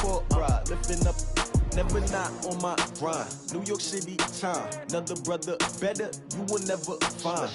for a ride, lifting up. Never not on my grind. New York City time. Another brother better, you will never find.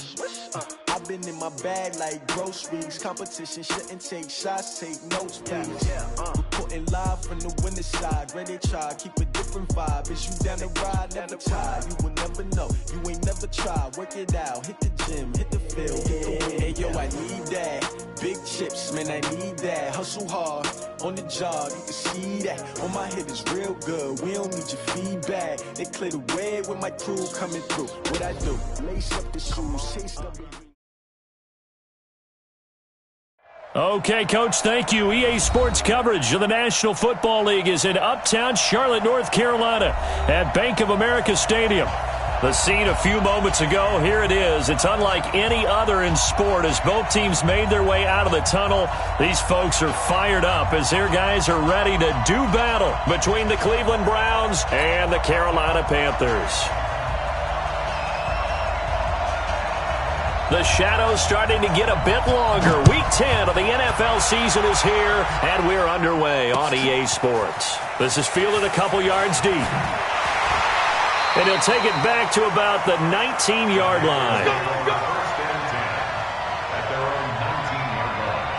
I've been in my bag like groceries. Competition shouldn't take shots, take notes, please. Reporting live from the winning side. Ready to try, keep a different vibe. Is you down the ride, never tired. You will never know, you ain't never tried. Work it out, hit the gym, hit the field, hit the wind. Hey yo, I need that. Big chips, man, I need that. Hustle hard, on the job, you can see that. On my head is real good, we don't need your feedback. They clear the way with my crew coming through. What I do, lace up the shoes, chase the... Okay, Coach, thank you. EA Sports coverage of the National Football League is in uptown Charlotte, North Carolina at Bank of America Stadium. The scene a few moments ago, here it is. It's unlike any other in sport as both teams made their way out of the tunnel. These folks are fired up as their guys are ready to do battle between the Cleveland Browns and the Carolina Panthers. The shadow's starting to get a bit longer. Week 10 of the NFL season is here, and we're underway on EA Sports. This is fielded a couple yards deep. And he'll take it back to about the 19-yard line. First and 10 at their own 19-yard line.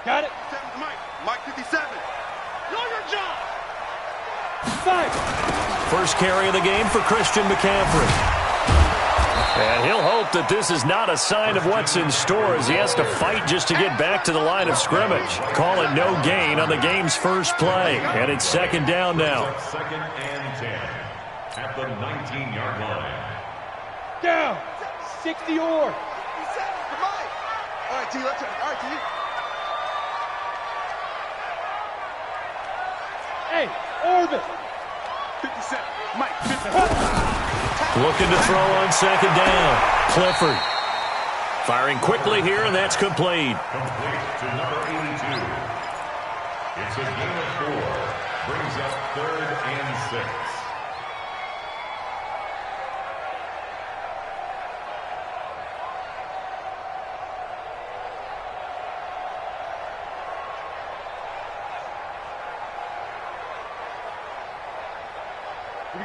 Got it. Mike 57. Know your job. Fight. First carry of the game for Christian McCaffrey. And he'll hope that this is not a sign of what's in store as he has to fight just to get back to the line of scrimmage. Call it no gain on the game's first play. And it's second down now. Second and 10. at the 19-yard line. Down. 60 or. All right, T, let's go. All right, T. Hey, Orbit. 50 Cent. Mike, 50. Looking to throw on second down. Clifford. Firing quickly here, and that's complete. Complete to number 82. It's a gain of 4. Brings up 3rd and 6.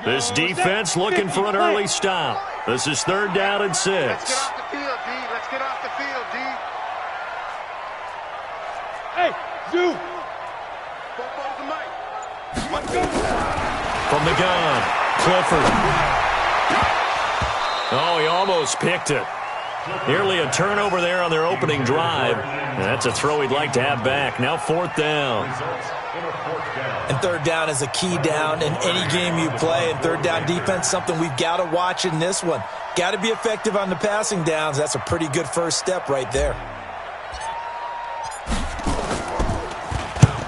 This defense looking for an early stop. This is 3rd down and 6. Let's get off the field, D. Let's get off the field, D. Hey, Zoo. Football's the mic. From the gun, Clifford. Oh, he almost picked it. Nearly a turnover there on their opening drive. And that's a throw he'd like to have back. Now 4th down. And 3rd down is a key down in any game you play. And 3rd down defense, something we've got to watch in this one. Got to be effective on the passing downs. That's a pretty good first step right there.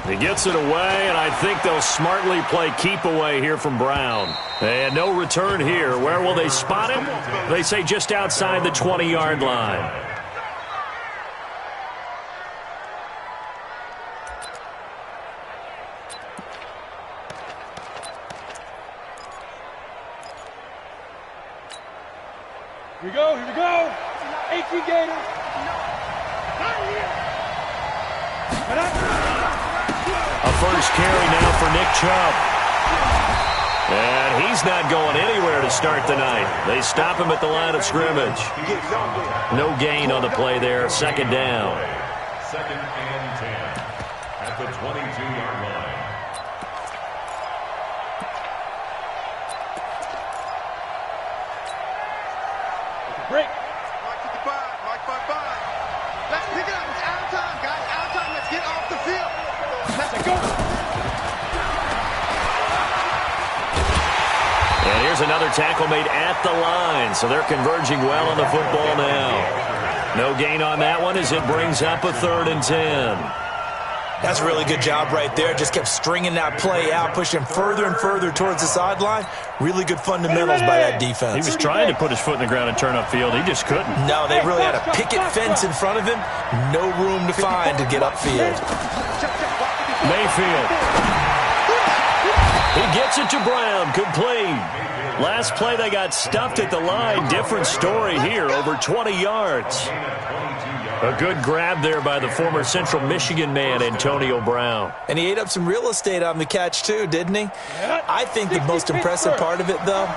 He gets it away, and I think they'll smartly play keep away here from Brown. And no return here. Where will they spot him? They say just outside the 20-yard line. Here we go, here we go. 18 Gators. A first carry now for Nick Chubb. And he's not going anywhere to start the night. They stop him at the line of scrimmage. No gain on the play there. 2nd down. 2nd and 10 at the 22-yard line. Break. Mike 55. Mike 55. Let's pick it up. It's out of time, guys. Out of time. Let's get off the field. Let's go. And here's another tackle made at the line. So they're converging well on the football now. No gain on that one as it brings up a 3rd and 10. That's a really good job right there. Just kept stringing that play out, pushing further and further towards the sideline. Really good fundamentals by that defense. He was trying to put his foot in the ground and turn upfield. He just couldn't. No, they really had a picket fence in front of him. No room to find to get upfield. Mayfield. He gets it to Brown. Complete. Last play they got stuffed at the line. Different story here. Over 20 yards. A good grab there by the former Central Michigan man, Antonio Brown. And he ate up some real estate on the catch, too, didn't he? I think the most impressive part of it, though,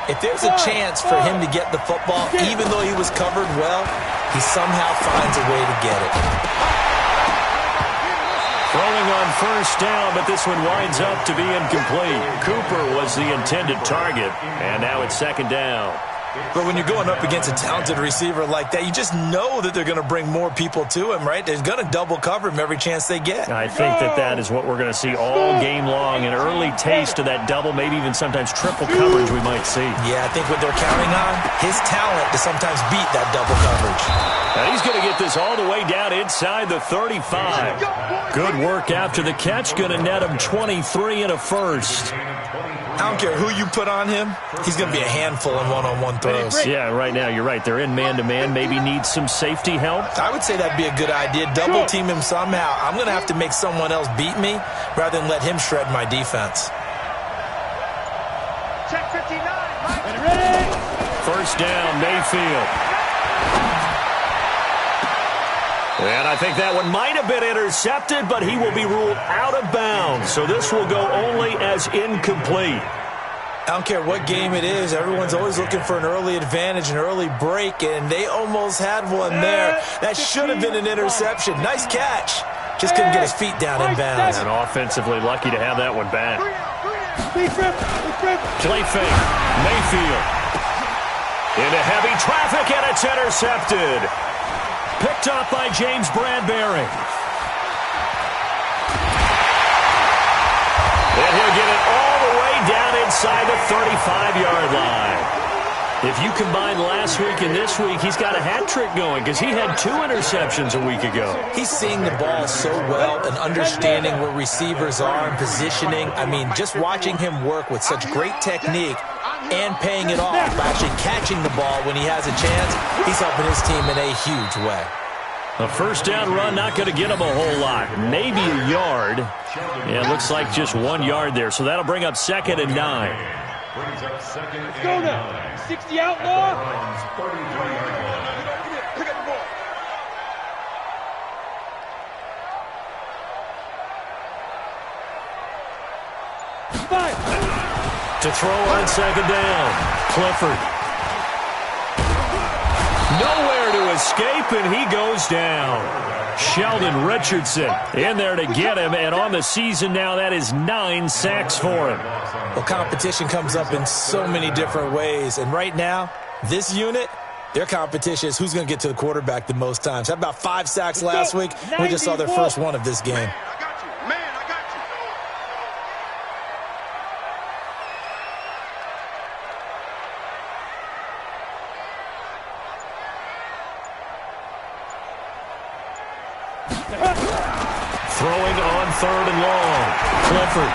if there's a chance for him to get the football, even though he was covered well, he somehow finds a way to get it. Throwing on first down, but this one winds up to be incomplete. Cooper was the intended target, and now it's 2nd down. But when you're going up against a talented receiver like that, you just know that they're going to bring more people to him, right? They're going to double cover him every chance they get. I think that is what we're going to see all game long. An early taste of that double, maybe even sometimes triple coverage we might see. Yeah, I think what they're counting on, his talent to sometimes beat that double coverage. Now he's going to get this all the way down inside the 35. Good work after the catch. Going to net him 23 and a first. I don't care who you put on him. He's going to be a handful in one-on-one throws. Yeah, right now you're right. They're in man-to-man. Maybe need some safety help. I would say that'd be a good idea. Double team him somehow. I'm going to have to make someone else beat me rather than let him shred my defense. Check 59. Mike. Ready? First down, Mayfield. And I think that one might have been intercepted, but he will be ruled out of bounds. So this will go only as incomplete. I don't care what game it is. Everyone's always looking for an early advantage, an early break, and they almost had one there. That should have been an interception. Nice catch. Just couldn't get his feet down in bounds. And offensively lucky to have that one back. Play fake. Mayfield. Into heavy traffic, and it's intercepted. Picked up by James Bradbury. And he'll get it all the way down inside the 35-yard line. If you combine last week and this week, he's got a hat trick going because he had 2 interceptions a week ago. He's seeing the ball so well and understanding where receivers are and positioning. I mean, just watching him work with such great technique and paying it off by actually catching the ball when he has a chance, he's helping his team in a huge way. A first down run, not going to get him a whole lot. Maybe a yard. Yeah, it looks like just 1 yard there. So that'll bring up 2nd and 9. Let's go now. 60 outlaw. Pick up the ball. To throw on 2nd down. Clifford. Nowhere to escape, and he goes down. Sheldon Richardson in there to get him, and on the season now, that is 9 sacks for him. Well, competition comes up in so many different ways, and right now, this unit, their competition is who's going to get to the quarterback the most times. Had about 5 sacks last week. We just saw their first one of this game. Throwing on 3rd and long. Clifford.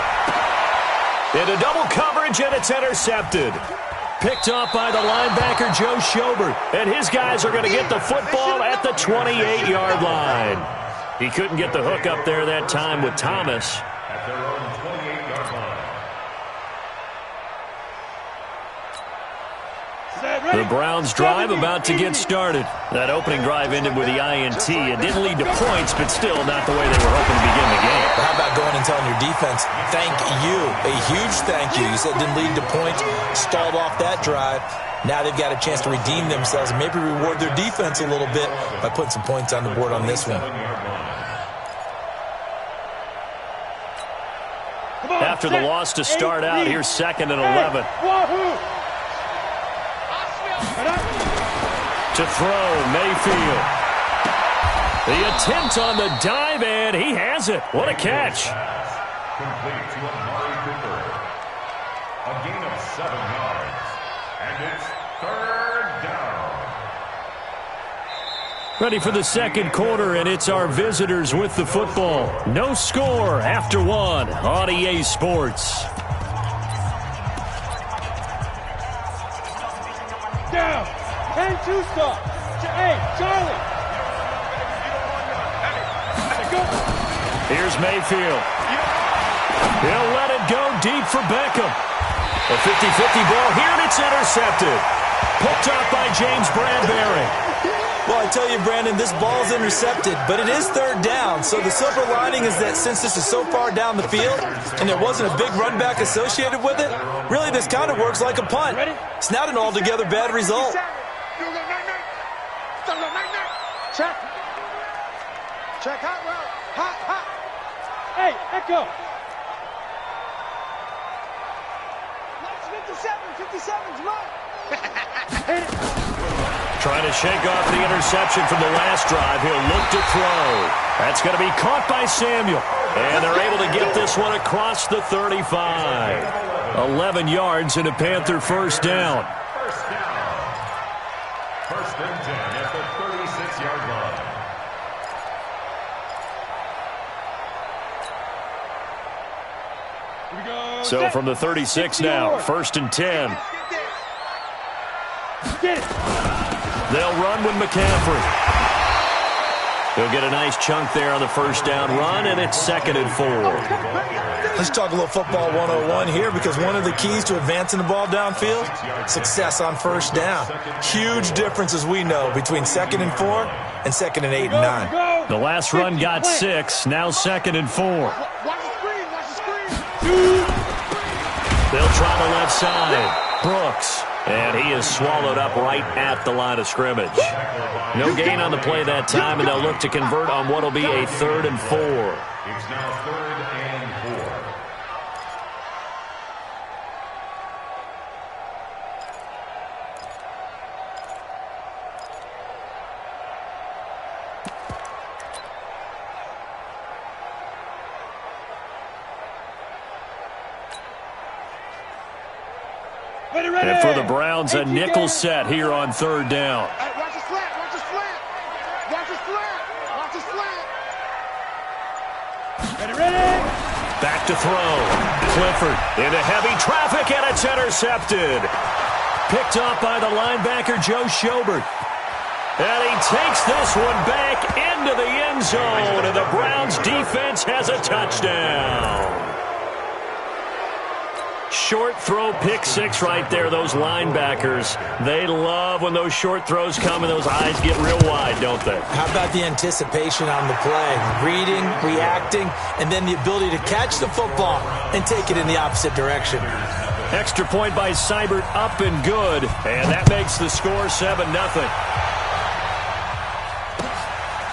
Into double coverage, and it's intercepted. Picked off by the linebacker, Joe Schobert. And his guys are going to get the football at the 28-yard line. He couldn't get the hook up there that time with Thomas. At their own 28-yard line. The Browns' drive about to get started. That opening drive ended with the INT. It didn't lead to points, but still not the way they were hoping to begin the game. But how about going and telling your defense, thank you, a huge thank you. You said it didn't lead to points, stalled off that drive. Now they've got a chance to redeem themselves and maybe reward their defense a little bit by putting some points on the board on this one. After the loss to start out, here's 2nd and 11. To throw, Mayfield. The attempt on the dive, and he has it. What a catch. Complete to Amari Cooper. A gain of 7 yards. And it's 3rd down. Ready for the second quarter, and it's our visitors with the football. No score after 1 on EA Sports. Down. 10-2 stop. Hey, Charlie. Here's Mayfield. He'll let it go deep for Beckham. A 50-50 ball here, and it's intercepted. Picked off by James Bradbury. Well, I tell you, Brandon, this ball's intercepted, but it is 3rd down. So the silver lining is that since this is so far down the field and there wasn't a big run back associated with it, really this kind of works like a punt. It's not an altogether bad result. Check. Check hot route. Hot. Hey, Echo. 57's run. Trying to shake off the interception from the last drive. He'll look to throw. That's going to be caught by Samuel. And they're able to get this one across the 35. 11 yards and a Panther first down. First down. 1st and 10 at the 36-yard line. So from the 36 now, 1st and 10. Get it. They'll run with McCaffrey. He'll get a nice chunk there on the first down run, and it's 2nd and 4. Let's talk a little football 101 here, because one of the keys to advancing the ball downfield, success on first down. Huge difference, as we know, between 2nd and 4 and 2nd and 8 and 9. The last run got 6, now 2nd and 4. Watch the screen. They'll try the left side. Brooks. And he is swallowed up right at the line of scrimmage. No gain on the play that time, and they'll look to convert on what will be a 3rd and 4. It's now 3rd and 4. And for the Browns, a nickel set here on third down. Hey, watch the slant, watch the slant. Watch the slant, watch the slant. Ready. Back to throw. Clifford into heavy traffic, and it's intercepted. Picked off by the linebacker, Joe Schobert. And he takes this one back into the end zone, and the Browns defense has a touchdown. Short throw, pick six right there. Those linebackers, they love when those short throws come and those eyes get real wide, don't they? How about the anticipation on the play? Reading, reacting, and then the ability to catch the football and take it in the opposite direction. Extra point by Seibert, up and good, and that makes the score 7-0.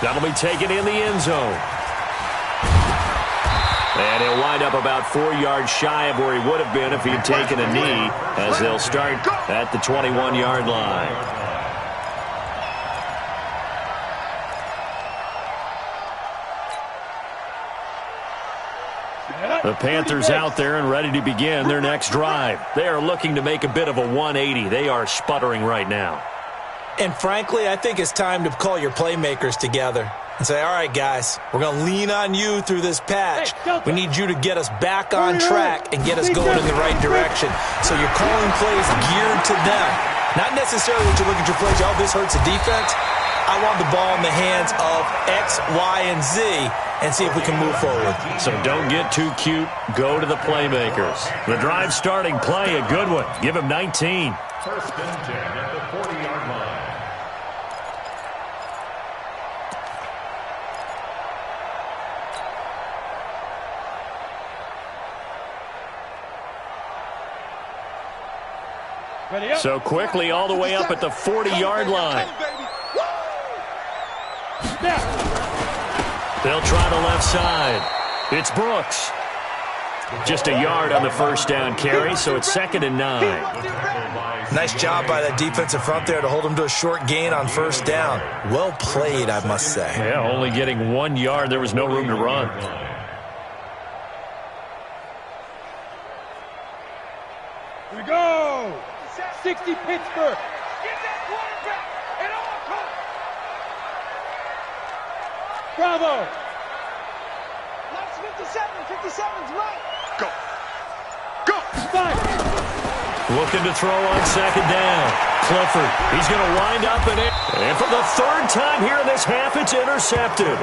That'll be taken in the end zone. And he'll wind up about 4 yards shy of where he would have been if he had taken a knee, as they'll start at the 21-yard line. The Panthers out there and ready to begin their next drive. They are looking to make a bit of a 180. They are sputtering right now. And frankly, I think it's time to call your playmakers together and say, all right, guys, we're going to lean on you through this patch. We need you to get us back on track and get us going in the right direction. So you're calling plays geared to them. Not necessarily that you look at your plays, oh, this hurts the defense. I want the ball in the hands of X, Y, and Z and see if we can move forward. So don't get too cute. Go to the playmakers. The drive starting play, a good one. Give him 19. First and 10 at the 40-yard line. So quickly all the way up at the 40-yard line. They'll try the left side. It's Brooks. Just a yard on the first down carry, so it's 2nd and 9. Nice job by that defensive front there to hold him to a short gain on first down. Well played, I must say. Yeah, only getting 1 yard. There was no room to run. Here we go. 60 Pittsburgh. Get that quarterback at all costs. Bravo. That's 57. 57's right. Go. Go. Five. Looking to throw on 2nd down. Clifford, he's going to wind up in it. And for the 3rd time here in this half, it's intercepted.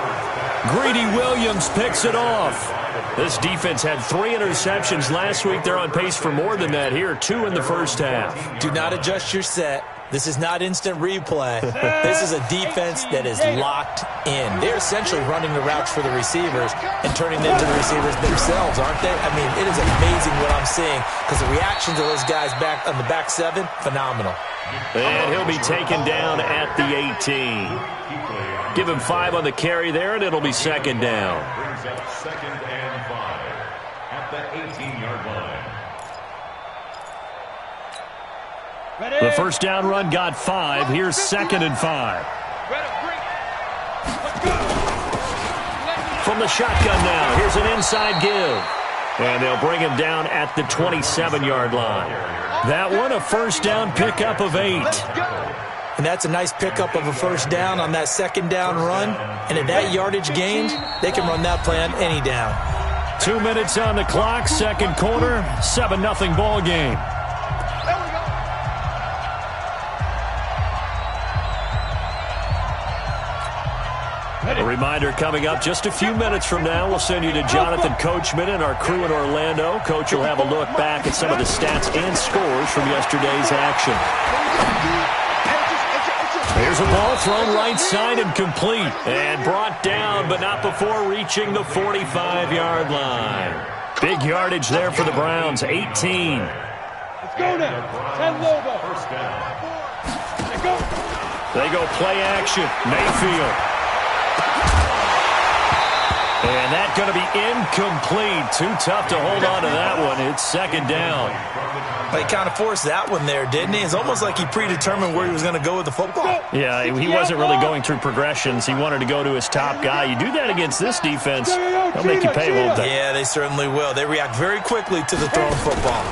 Greedy Williams picks it off. This defense had 3 interceptions last week. They're on pace for more than that here, 2 in the first half. Do not adjust your set. This is not instant replay. This is a defense that is locked in. They're essentially running the routes for the receivers and turning them to the receivers themselves, aren't they? I mean, it is amazing what I'm seeing because the reaction to those guys back on the back 7, phenomenal. And he'll be taken down at the 18. Give him 5 on the carry there, and it'll be 2nd down. Brings up 2nd and 5 at the 18-yard line. The first down run got 5. Here's 2nd and 5. From the shotgun now, here's an inside give. And they'll bring him down at the 27-yard line. That one, a first down pickup of 8. And that's a nice pickup of a first down on that 2nd down run. And at that yardage gained, they can run that play on any down. 2 minutes on the clock, 2nd quarter, 7-0 ball game. A reminder coming up just a few minutes from now. We'll send you to Jonathan Coachman and our crew in Orlando. Coach will have a look back at some of the stats and scores from yesterday's action. Here's a ball thrown right side and complete. And brought down, but not before reaching the 45-yard line. Big yardage there for the Browns, 18. Let's go now. 10 Lobo. First down. Let's go. They go play action. Mayfield. And that's going to be incomplete. Too tough to hold on to that one. It's 2nd down. He kind of forced that one there, didn't he? It's almost like he predetermined where he was going to go with the football. Yeah, he wasn't really going through progressions. He wanted to go to his top guy. You do that against this defense, they'll make you pay a little bit. Yeah, they certainly will. They react very quickly to the thrown football.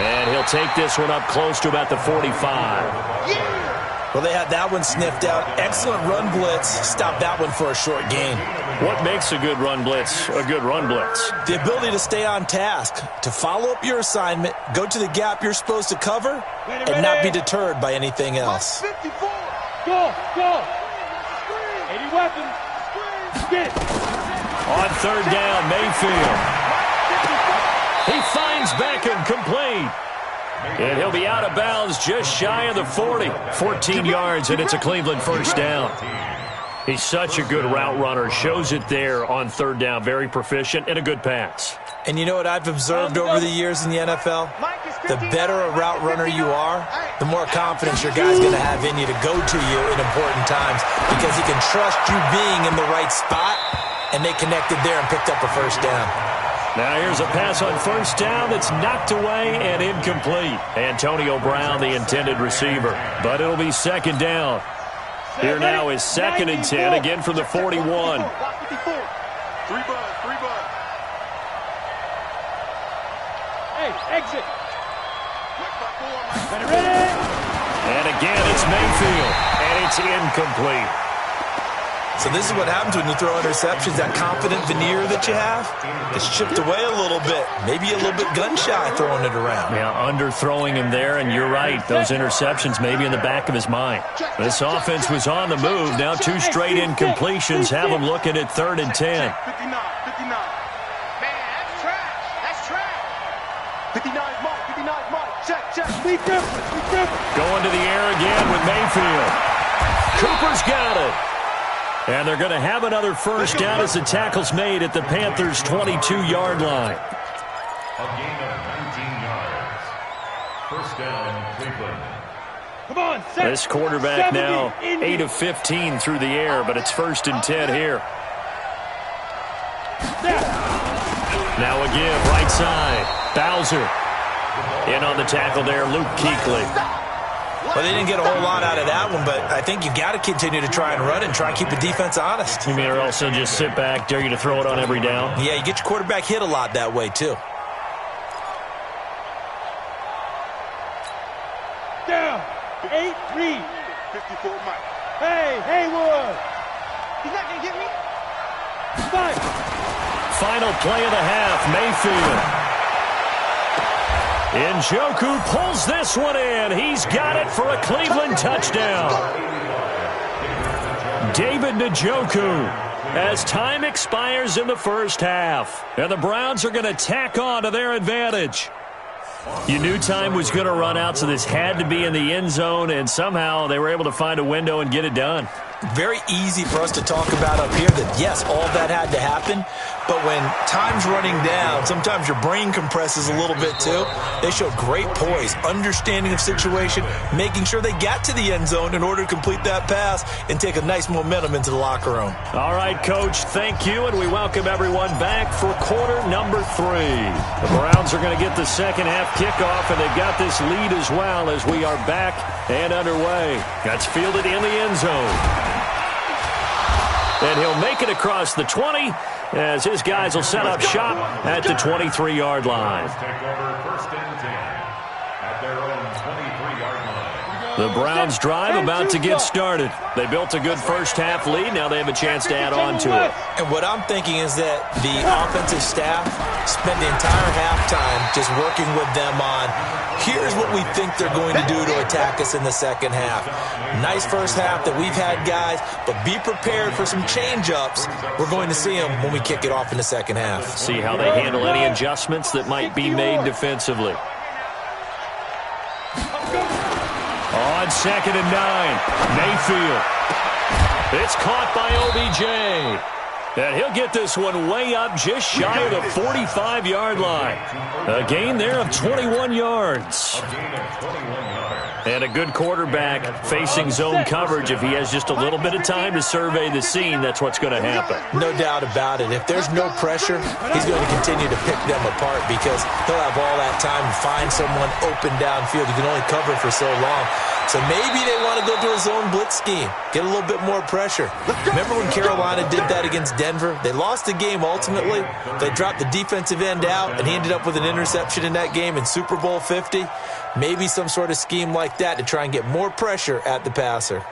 And he'll take this one up close to about the 45. Well, they had that one sniffed out. Excellent run blitz. Stop that one for a short gain. What makes a good run blitz a good run blitz? The ability to stay on task, to follow up your assignment, go to the gap you're supposed to cover, and not be deterred by anything else. 54. Go. 80 weapons. Get. On third down, Mayfield. He finds Beckham complete. And he'll be out of bounds just shy of the 40. 14 yards, and it's a Cleveland first down. He's such a good route runner. Shows it there on third down. Very proficient and a good pass. And you know what I've observed over the years in the NFL? The better a route runner you are, the more confidence your guy's going to have in you to go to you in important times because he can trust you being in the right spot, and they connected there and picked up a first down. Now here's a pass on first down that's knocked away and incomplete. Antonio Brown, the intended receiver. But it'll be second down. Here now is second and 10, again from the 41. 3 bud. Hey, exit. Ready. And again, it's Mayfield, and it's incomplete. So this is what happens when you throw interceptions. That confident veneer that you have, it's chipped away a little bit. Maybe a little bit gun-shy throwing it around. Yeah, underthrowing him there, and you're right. Those interceptions may be in the back of his mind. This offense was on the move. Now 2 straight incompletions have him looking at third and 10. 59. Man, that's trash. 59 mark. Check. Be different. Going to the air again with Mayfield. Cooper's got it. And they're going to have another first down as the tackle's made at the Panthers' 22-yard line. A gain of 19 yards. First down, Cleveland. Come on, set. This quarterback now 8 of 15 through the air, but it's first and 10 here. Now again, right side. Bowser. In on the tackle there, Luke Kuechly. Well, they didn't get a whole lot out of that one, but I think you've got to continue to try and run and try and keep the defense honest. You mean or also just sit back, dare you to throw it on every down? Yeah, you get your quarterback hit a lot that way, too. Down. 8-3. 54 Mike. Hey, Haywood. He's not going to get me. Fight. Final play of the half, Mayfield. Njoku pulls this one in. He's got it for a Cleveland touchdown. David Njoku as time expires in the first half. And the Browns are going to tack on to their advantage. You knew time was going to run out, so this had to be in the end zone, and somehow they were able to find a window and get it done. Very easy for us to talk about up here that, yes, all that had to happen, but when time's running down, sometimes your brain compresses a little bit too. They showed great poise, understanding of situation, making sure they got to the end zone in order to complete that pass and take a nice momentum into the locker room. All right, Coach, thank you, and we welcome everyone back for quarter number 3. The Browns are going to get the second half kickoff, and they've got this lead as well as we are back and underway. That's fielded in the end zone. And he'll make it across the 20 as his guys will set up shop at the 23-yard line. Take over first and 10 at their own 23-yard line. The Browns drive about to get started. They built a good first half lead. Now they have a chance to add on to it. And what I'm thinking is that the offensive staff spent the entire halftime just working with them on, here's what we think they're going to do to attack us in the second half. Nice first half that we've had, guys, but be prepared for some change-ups. We're going to see them when we kick it off in the second half. See how they handle any adjustments that might be made defensively. On second and 9, Mayfield. It's caught by OBJ. And he'll get this one way up just shy of the 45-yard line. A gain there of 21 yards. And a good quarterback facing zone coverage. If he has just a little bit of time to survey the scene, that's what's going to happen. No doubt about it. If there's no pressure, he's going to continue to pick them apart because he'll have all that time to find someone open downfield. He can only cover for so long. So maybe they want to go to a zone blitz scheme, get a little bit more pressure. Remember when Carolina did that against Denver. They lost the game ultimately. They dropped the defensive end out, and he ended up with an interception in that game in Super Bowl 50. Maybe some sort of scheme like that to try and get more pressure at the passer.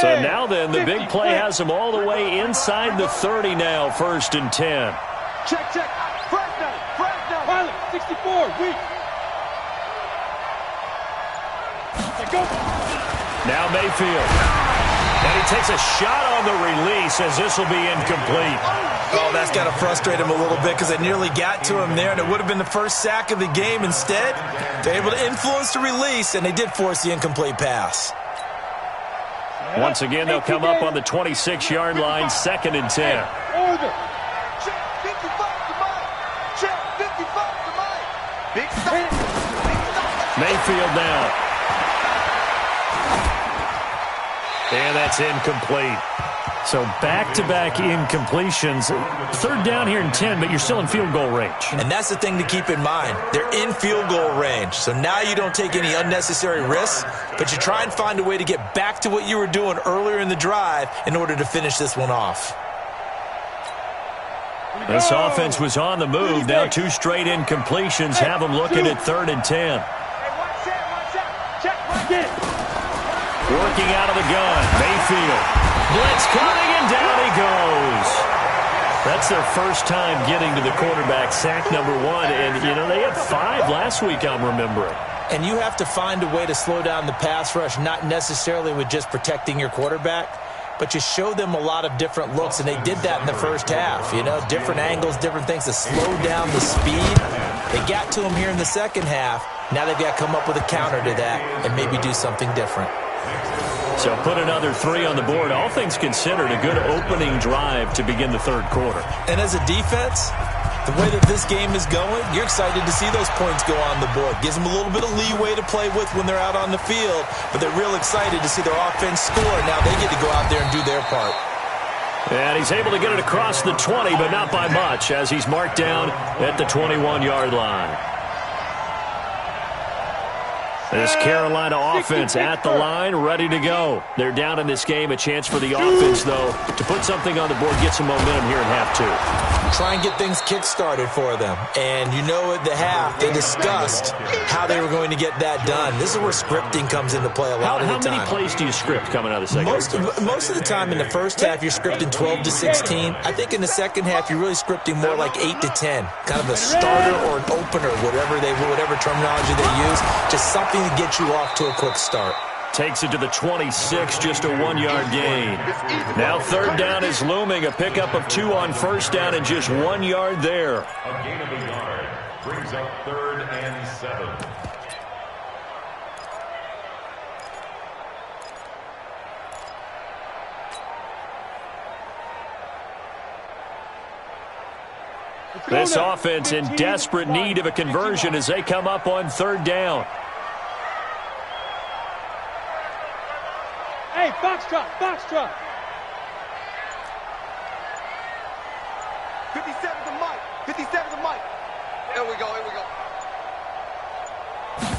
So now then, the big play has them all the way inside the 30 now, 1st and 10. Check. Fresno. Pilot, 64, weak. Go. Now Mayfield. And he takes a shot on the release as this will be incomplete. Oh, that's got to frustrate him a little bit because they nearly got to him there, and it would have been the first sack of the game. Instead, they're able to influence the release, and they did force the incomplete pass. Once again, they'll come up on the 26-yard line, 2nd and 10. Order. Check 55 to Mike. Check 55 to Mike. Big stop. Mayfield now. And that's incomplete. So back-to-back incompletions. 3rd down here and 10, but you're still in field goal range. And that's the thing to keep in mind. They're in field goal range. So now you don't take any unnecessary risks, but you try and find a way to get back to what you were doing earlier in the drive in order to finish this one off. This offense was on the move. Now 2 straight incompletions have them looking at 3rd and 10. Watch out. Check, get it. Working out of the gun, Mayfield. Blitz coming, and down he goes. That's their first time getting to the quarterback, sack number 1. And, you know, they had 5 last week, I'm remembering. And you have to find a way to slow down the pass rush, not necessarily with just protecting your quarterback, but you show them a lot of different looks, and they did that in the first half. You know, different angles, different things to slow down the speed. They got to him here in the second half. Now they've got to come up with a counter to that and maybe do something different. So put another 3 on the board. All things considered, a good opening drive to begin the 3rd quarter. And as a defense, the way that this game is going, you're excited to see those points go on the board. Gives them a little bit of leeway to play with when they're out on the field, but they're real excited to see their offense score. Now they get to go out there and do their part. And he's able to get it across the 20, but not by much, as he's marked down at the 21-yard line. This Carolina offense at the line, ready to go. They're down in this game. A chance for the offense, though, to put something on the board, get some momentum here in half 2. Try and get things kick-started for them. And you know at the half, they discussed how they were going to get that done. This is where scripting comes into play a lot of the time. How many plays do you script coming out of the second half? Most of the time in the first half, you're scripting 12 to 16. I think in the second half, you're really scripting more like 8 to 10. Kind of a starter or an opener, whatever terminology they use. Just something to get you off to a quick start. Takes it to the 26, just a 1-yard gain. Now 3rd down is looming. A pickup of 2 on 1st down and just 1 yard there. A gain of a yard brings up 3rd and 7. This offense in desperate need of a conversion as they come up on 3rd down. Hey, Foxtrot. 57 to Mike. 57 to Mike. Here we go.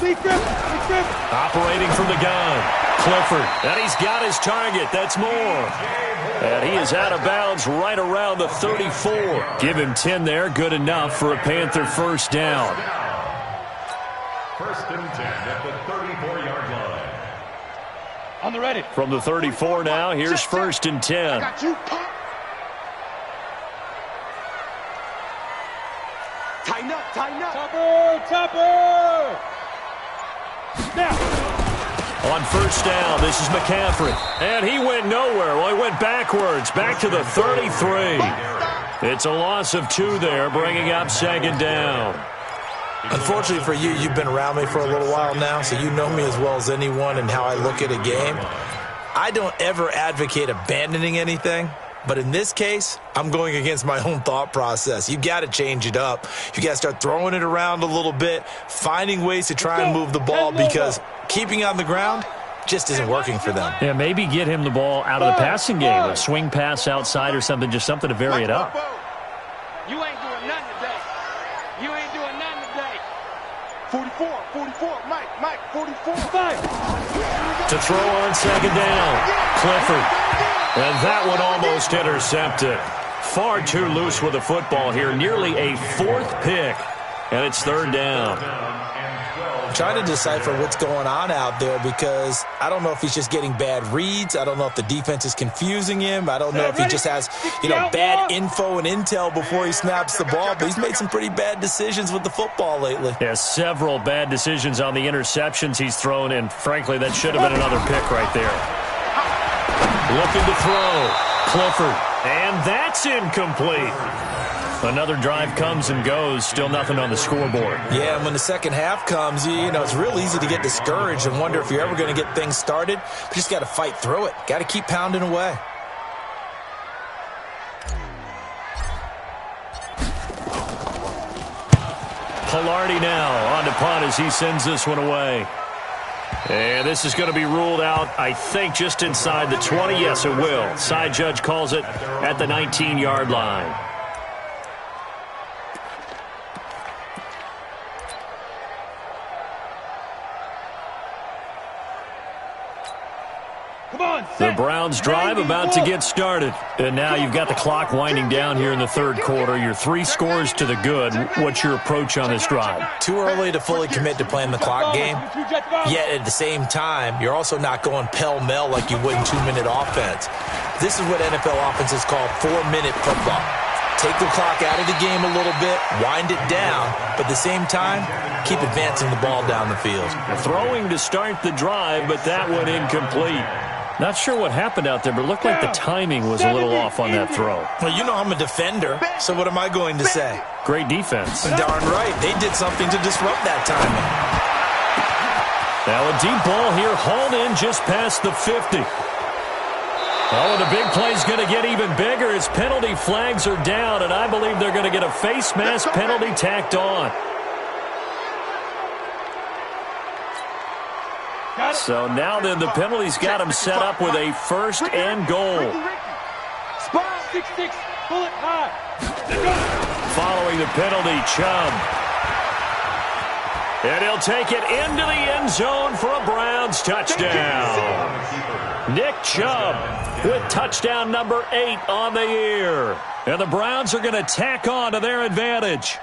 Lee Griffin. Operating from the gun. Clifford. And he's got his target. That's more. And he is out of bounds right around the 34. Give him 10 there. Good enough for a Panther 1st down. 1st and 10 at the 34-yard line. On the ready. From the 34 now, here's 1st and 10. Got you, pop. Tighten up. Topper. Now. On 1st down, this is McCaffrey. And he went nowhere. Well, he went backwards, back to the 33. It's a loss of 2 there, bringing up 2nd down. Unfortunately for you, you've been around me for a little while now, so you know me as well as anyone and how I look at a game. I don't ever advocate abandoning anything, but in this case, I'm going against my own thought process. You got to change it up. You got to start throwing it around a little bit, finding ways to try and move the ball, because keeping on the ground just isn't working for them. Yeah, maybe get him the ball out of the passing game, a swing pass outside or something, just something to vary it up. You ain't doing nothing today. 44, 44, Mike, 44. To throw on second down, Clifford. And that one almost intercepted. Far too loose with the football here. Nearly a fourth pick. And it's third down. I'm trying to decipher what's going on out there because I don't know if he's just getting bad reads. I don't know if the defense is confusing him. I don't know if he just has, bad info and intel before he snaps the ball. But he's made some pretty bad decisions with the football lately. Yeah, several bad decisions on the interceptions he's thrown, and frankly, that should have been another pick right there. Looking to throw. Clifford. And that's incomplete. Another drive comes and goes. Still nothing on the scoreboard. Yeah, and when the second half comes, it's real easy to get discouraged and wonder if you're ever going to get things started. You just got to fight through it. Got to keep pounding away. Pilardi now on to punt as he sends this one away. And this is going to be ruled out, I think, just inside the 20. Yes, it will. Side judge calls it at the 19-yard line. The Browns drive about to get started. And now you've got the clock winding down here in the third quarter. You're 3 scores to the good. What's your approach on this drive? Too early to fully commit to playing the clock game. Yet at the same time, you're also not going pell-mell like you would in 2-minute offense. This is what NFL offenses call 4-minute football. Take the clock out of the game a little bit, wind it down, but at the same time, keep advancing the ball down the field. Throwing to start the drive, but that one incomplete. Not sure what happened out there, but it looked like the timing was a little off on that throw. Well, I'm a defender, so what am I going to say? Great defense. Darn right. They did something to disrupt that timing. Now a deep ball here, hauled in just past the 50. Oh, and the big play's going to get even bigger as penalty flags are down, and I believe they're going to get a face mask penalty tacked on. So now then the penalty's got him set up with a first and goal. Spot 6-6, bullet high. Following the penalty, Chubb. And he'll take it into the end zone for a Browns touchdown. Nick Chubb with touchdown number 8 on the year. And the Browns are going to tack on to their advantage.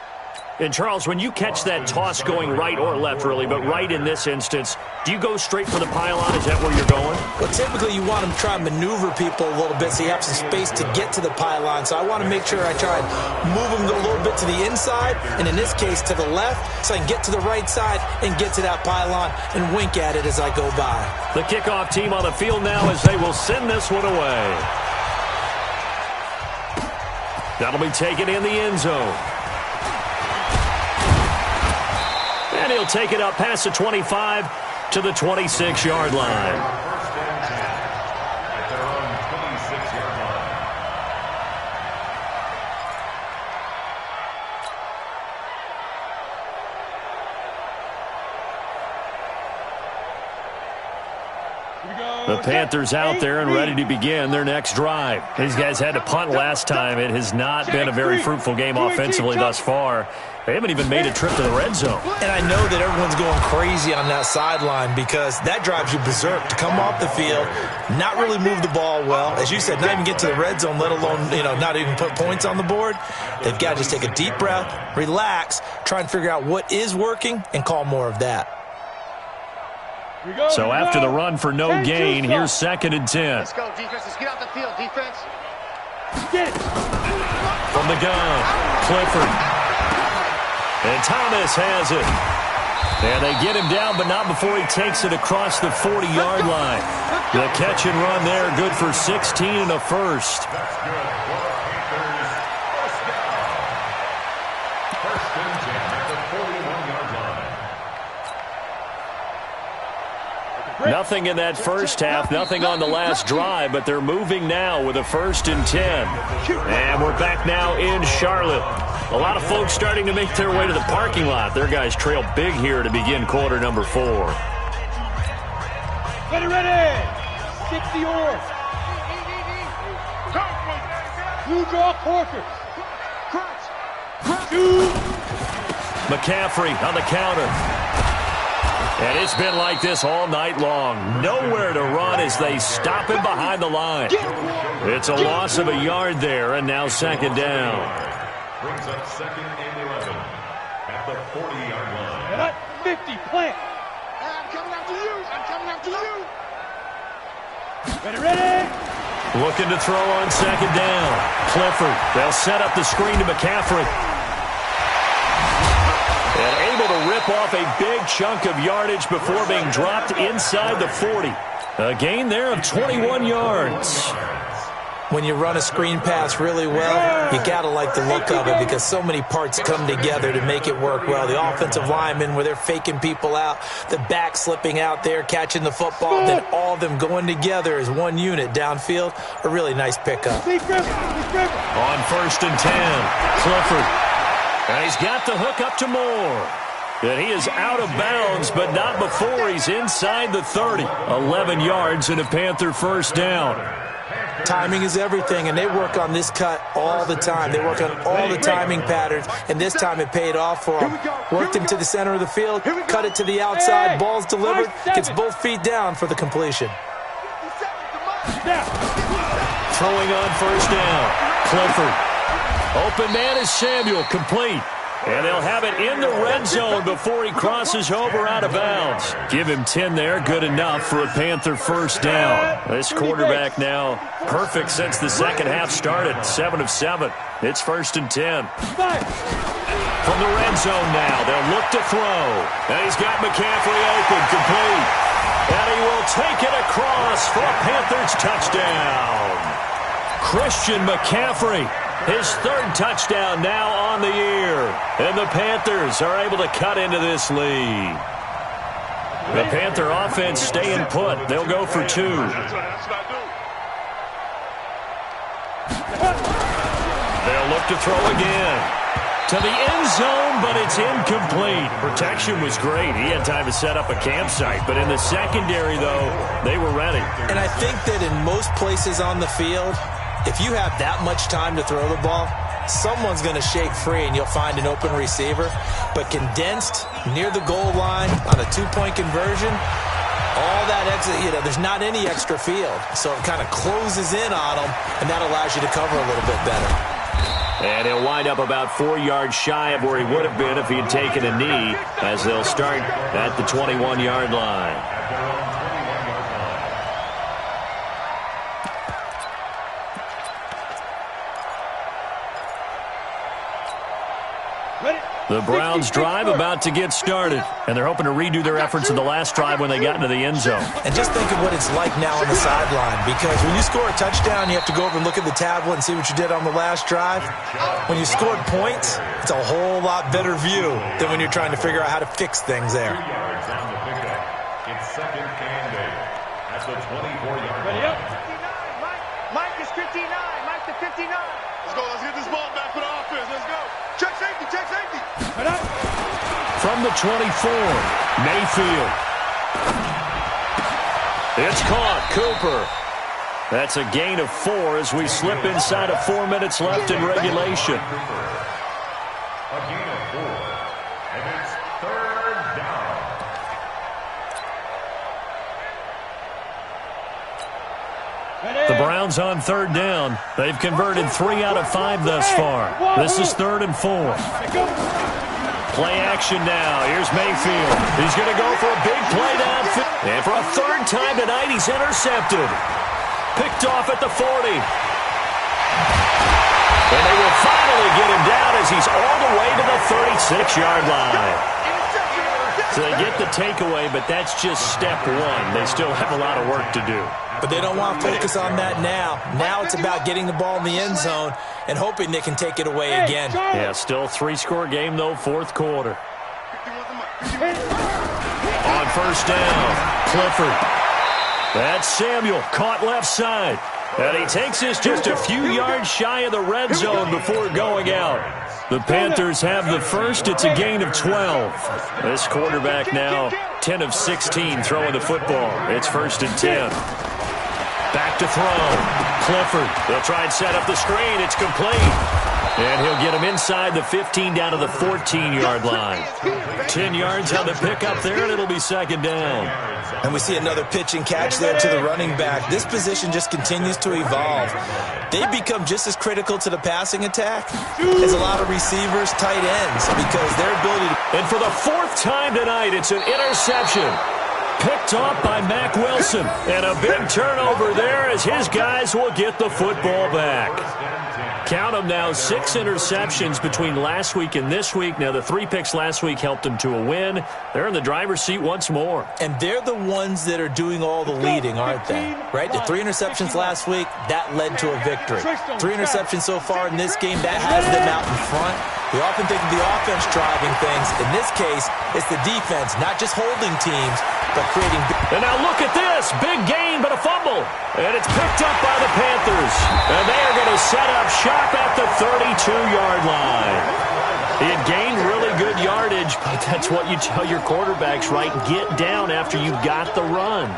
And, Charles, when you catch that toss going right or left, really, but right in this instance, do you go straight for the pylon? Is that where you're going? Well, typically you want to try and maneuver people a little bit so you have some space to get to the pylon. So I want to make sure I try and move them a little bit to the inside, and in this case to the left, so I can get to the right side and get to that pylon and wink at it as I go by. The kickoff team on the field now as they will send this one away. That'll be taken in the end zone. And he'll take it up past the 25 to the 26-yard line. First and 10 at their own 26-yard line. The Panthers out there and ready to begin their next drive. These guys had to punt last time. It has not been a very fruitful game offensively thus far. They haven't even made a trip to the red zone. And I know that everyone's going crazy on that sideline because that drives you berserk to come off the field, not really move the ball well. As you said, not even get to the red zone, let alone, not even put points on the board. They've got to just take a deep breath, relax, try and figure out what is working, and call more of that. So after the run for no gain, here's 2nd and 10. Let's go, defense. Let's get out the field, defense. Get it. From the gun, Clifford. And Thomas has it. And they get him down, but not before he takes it across the 40-yard line. The catch and run there, good for 16 and a first. That's good for the Panthers. First down. First and 10 at the 41-yard line. Nothing in that first half, nothing on the last drive, but they're moving now with a 1st and 10. And we're back now in Charlotte. A lot of folks starting to make their way to the parking lot. Their guys trail big here to begin quarter number 4. Ready, ready. 60 yours. You draw quarters. 2. McCaffrey on the counter. And it's been like this all night long. Nowhere to run as they stop him behind the line. It's a loss of a yard there, and now second down. Brings up second and 11 at the 40-yard line. And at 50, plant. I'm coming after you. I'm coming after you. Ready, ready. Looking to throw on second down. Clifford, they'll set up the screen to McCaffrey. And able to rip off a big chunk of yardage before being dropped inside the 40. A gain there of 21 yards. When you run a screen pass really well, you got to like the look of it because so many parts come together to make it work well. The offensive linemen, where they're faking people out, the back slipping out there, catching the football, then all of them going together as one unit downfield. A really nice pickup. On 1st and 10, Clifford. And he's got the hook up to Moore. And he is out of bounds, but not before he's inside the 30. 11 yards and a Panther first down. Timing is everything, and they work on this cut all the time. They work on all the timing patterns, and this time it paid off for them. Worked him to the center of the field, cut it to the outside, ball's delivered, gets both feet down for the completion. Throwing on first down, Clifford. Open man is Samuel, complete. And they'll have it in the red zone before he crosses over out of bounds. Give him 10 there, good enough for a Panther first down. This quarterback now perfect since the second half started, 7 of 7. It's 1st and 10. From the red zone now, they'll look to throw. And he's got McCaffrey open, complete. And he will take it across for a Panthers touchdown. Christian McCaffrey. His 3rd touchdown now on the year. And the Panthers are able to cut into this lead. The Panther offense staying put. They'll go for 2. They'll look to throw again. To the end zone, but it's incomplete. Protection was great. He had time to set up a campsite. But in the secondary, though, they were ready. And I think that in most places on the field, if you have that much time to throw the ball, someone's going to shake free and you'll find an open receiver. But condensed near the goal line on a 2-point conversion, all that extra, there's not any extra field. So it kind of closes in on them, and that allows you to cover a little bit better. And he'll wind up about 4 yards shy of where he would have been if he had taken a knee, as they'll start at the 21-yard line. The Browns drive about to get started, and they're hoping to redo their efforts in the last drive when they got into the end zone. And just think of what it's like now on the sideline, because when you score a touchdown, you have to go over and look at the tablet and see what you did on the last drive. When you scored points, it's a whole lot better view than when you're trying to figure out how to fix things there. 3 yards on the pickup. It's 2nd and 8 at the 24-yard line. Ready up. Mike is 59. Mike to 59. Let's go. Let's get this ball back for the offense. Let's go. Check safety. Check safety. From the 24, Mayfield. It's caught, Cooper. That's a gain of 4 as we slip inside of 4 minutes left in regulation. A gain of 4, and it's 3rd down. The Browns on 3rd down. They've converted 3 out of 5 thus far. This is 3rd and 4. Play action now. Here's Mayfield. He's going to go for a big play downfield. And for a 3rd time tonight, he's intercepted. Picked off at the 40. And they will finally get him down as he's all the way to the 36-yard line. So they get the takeaway, but that's just step 1. They still have a lot of work to do. But they don't want to focus on that now. Now it's about getting the ball in the end zone and hoping they can take it away again. Yeah, still 3-score game, though, 4th quarter. On 1st down, Clifford. That's Samuel, caught left side. And he takes this just a few yards shy of the red zone before going out. The Panthers have the first. It's a gain of 12. This quarterback now 10 of 16 throwing the football. It's 1st and 10. Back to throw. Clifford. They'll try and set up the screen. It's complete. And he'll get him inside the 15 down to the 14-yard line. 10 yards on the pickup there, and it'll be second down. And we see another pitch and catch there to the running back. This position just continues to evolve. They become just as critical to the passing attack as a lot of receivers, tight ends, because their ability to... And for the fourth time tonight, it's an interception. Picked off by Mack Wilson. And a big turnover there as his guys will get the football back. Count them now, 6 interceptions between last week and this week. Now, the 3 picks last week helped them to a win. They're in the driver's seat once more. And they're the ones that are doing all the leading, aren't they? Right? The 3 interceptions last week, that led to a victory. 3 interceptions so far in this game, that has them out in front. We often think of the offense driving things. In this case, it's the defense, not just holding teams, but creating... And now look at this. Big gain, but a fumble. And it's picked up by the Panthers. And they are going to set up shop at the 32-yard line. He had gained really good yardage, but that's what you tell your quarterbacks, right? Get down after you've got the run.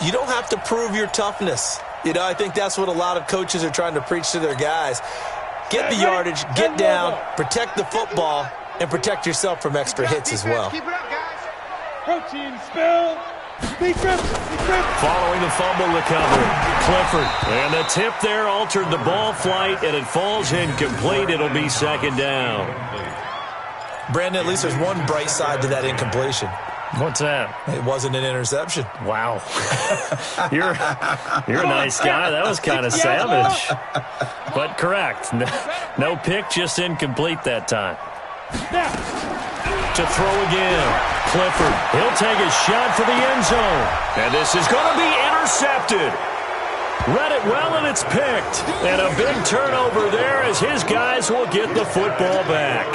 You don't have to prove your toughness. You know, I think that's what a lot of coaches are trying to preach to their guys. Get the yardage, get down, protect the football, and protect yourself from extra hits as well. Keep it up, guys. Protein spill. Following the fumble recovery, Clifford. And the tip there altered the ball flight, and it falls incomplete. It'll be second down. Brandon, at least there's one bright side to that incompletion. What's that? It wasn't an interception. Wow. You're a nice guy. That was kind of savage. But correct. No pick, just incomplete that time. To throw again. Clifford. He'll take a shot for the end zone. And this is going to be intercepted. Read it well, and it's picked. And a big turnover there as his guys will get the football back.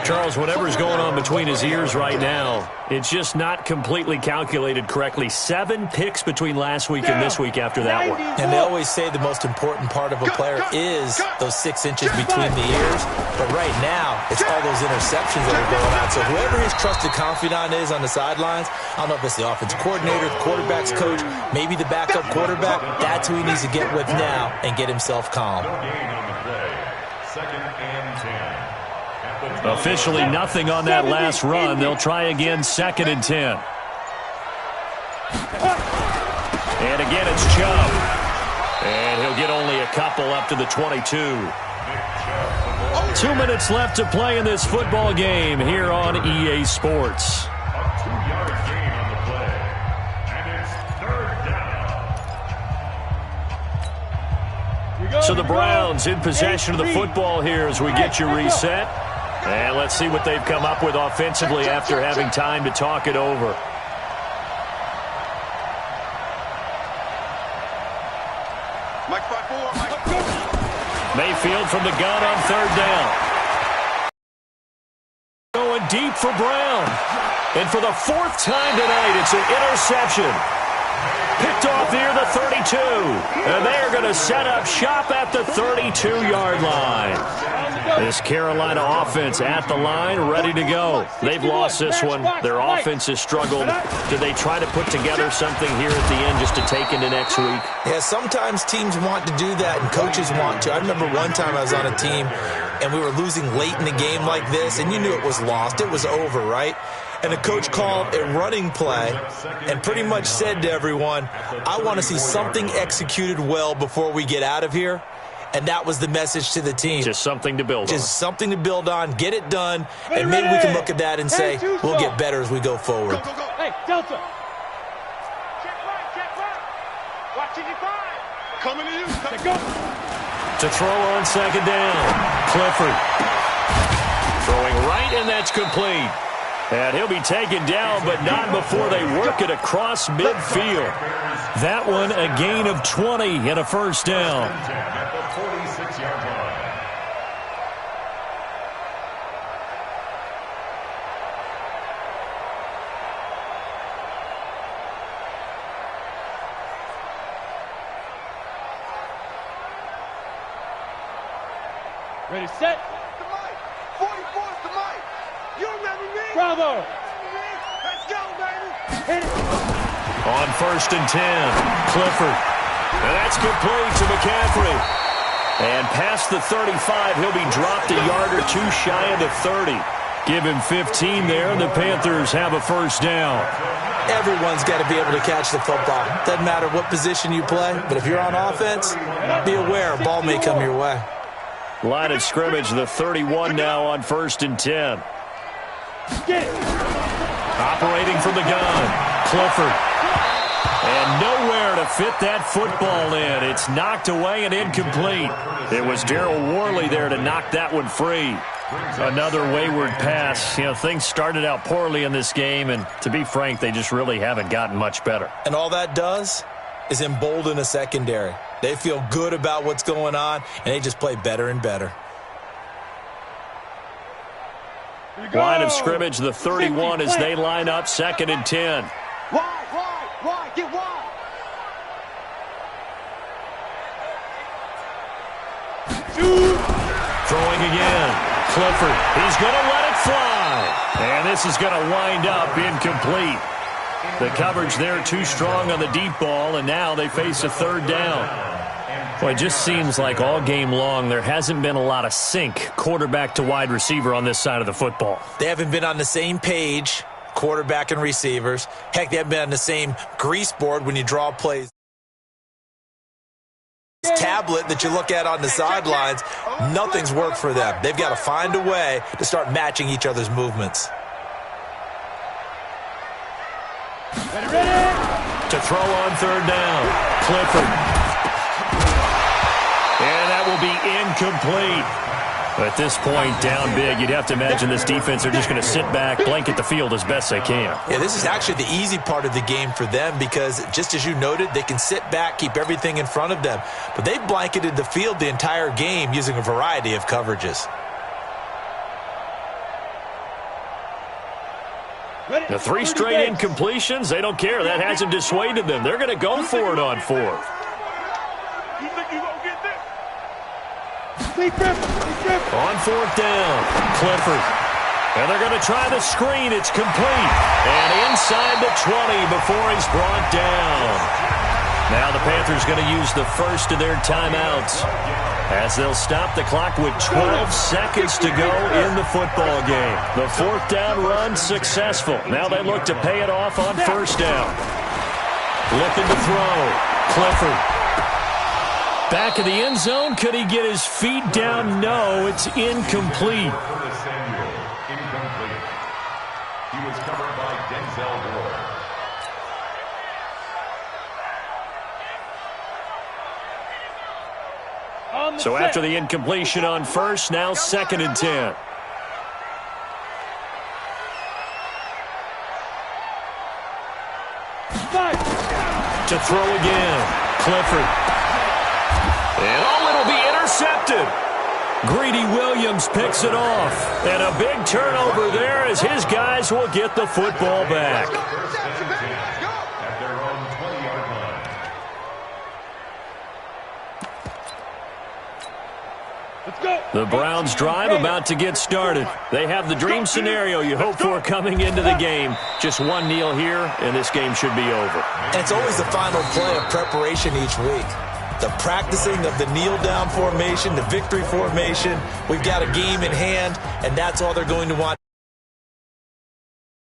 Charles, whatever's going on between his ears right now, it's just not completely calculated correctly. 7 picks between last week and this week after that one. And they always say the most important part of a player is those 6 inches between the ears. But right now, it's all those interceptions that are going on. So whoever his trusted confidant is on the sidelines, I don't know if it's the offensive coordinator, the quarterback's coach, maybe the backup quarterback, that's who he needs to get with now and get himself calm. Second and 10. Officially nothing on that last run. They'll try again, 2nd and 10. And again, it's Chubb. And he'll get only a couple up to the 22. 2 minutes left to play in this football game here on EA Sports. A 2-yard gain on the play. And it's 3rd down. So the Browns in possession of the football here as we get you reset. And let's see what they've come up with offensively after having time to talk it over. Mayfield from the gun on 3rd down. Going deep for Brown. And for the 4th time tonight, it's an interception. Picked off near the 32. And they are going to set up shop at the 32-yard line. This Carolina offense at the line, ready to go. They've lost this one. Their offense has struggled. Do they try to put together something here at the end just to take into next week? Yeah, sometimes teams want to do that and coaches want to. I remember one time I was on a team and we were losing late in the game like this, and you knew it was lost. It was over, right? And the coach called a running play and pretty much said to everyone, I want to see something executed well before we get out of here. And that was the message to the team. Just something to build on. Just something to build on, get it done, and maybe we can look at that and say, we'll get better as we go forward. Hey, Delta. Check right. Watching you find. Coming to you. Go. To throw on 2nd down. Clifford. Throwing right, and that's complete. And he'll be taken down, but not before they work it across midfield. That one, a gain of 20 and a 1st down. At the 46-yard line. Ready, set. The mic. 44's the mic. You remember me? Bravo. Let's go, baby. Hit it. On 1st and 10, Clifford. And that's complete to McCaffrey. And past the 35, he'll be dropped a yard or two shy of the 30. Give him 15 there. The Panthers have a first down. Everyone's got to be able to catch the football. Doesn't matter what position you play, but if you're on offense, be aware a ball may come your way. Line of scrimmage, the 31 now on 1st and 10. Operating from the gun, Clifford. And nowhere to fit that football in. It's knocked away and incomplete. It was Darryl Worley there to knock that one free. Another wayward pass. You know, things started out poorly in this game, and to be frank, they just really haven't gotten much better. And all that does is embolden a secondary. They feel good about what's going on, and they just play better and better. Line of scrimmage, the 31 as they line up 2nd and 10. Wide, get wide. Throwing again. Clifford, he's going to let it fly. And this is going to wind up incomplete. The coverage there too strong on the deep ball, and now they face a 3rd down. Well, it just seems like all game long there hasn't been a lot of sync quarterback to wide receiver on this side of the football. They haven't been on the same page, quarterback and receivers. Heck, they haven't been on the same grease board when you draw plays. Tablet that you look at on the sidelines, nothing's worked for them. They've got to find a way to start matching each other's movements. To throw on 3rd down, Clifford. And that will be incomplete. At this point, down big, you'd have to imagine this defense are just going to sit back, blanket the field as best they can. Yeah, this is actually the easy part of the game for them because, just as you noted, they can sit back, keep everything in front of them. But they've blanketed the field the entire game using a variety of coverages. The 3 straight incompletions, they don't care. That hasn't dissuaded them. They're going to go for it on 4th. On 4th down, Clifford. And they're going to try the screen. It's complete. And inside the 20 before he's brought down. Now the Panthers going to use the first of their timeouts as they'll stop the clock with 12 seconds to go in the football game. The 4th down run successful. Now they look to pay it off on 1st down. Looking to throw. Clifford. Back in the end zone. Could he get his feet down? No, it's incomplete. Incomplete. He was covered by Denzel Ward. So after the incompletion on 1st, now 2nd and 10. To throw again. Clifford. And it'll be intercepted. Greedy Williams picks it off. And a big turnover there as his guys will get the football back. At their own 20-yard line. Let's go. The Browns drive about to get started. They have the dream scenario you hope for coming into the game. Just one kneel here, and this game should be over. And it's always the final play of preparation each week. The practicing of the kneel-down formation, the victory formation. We've got a game in hand, and that's all they're going to want.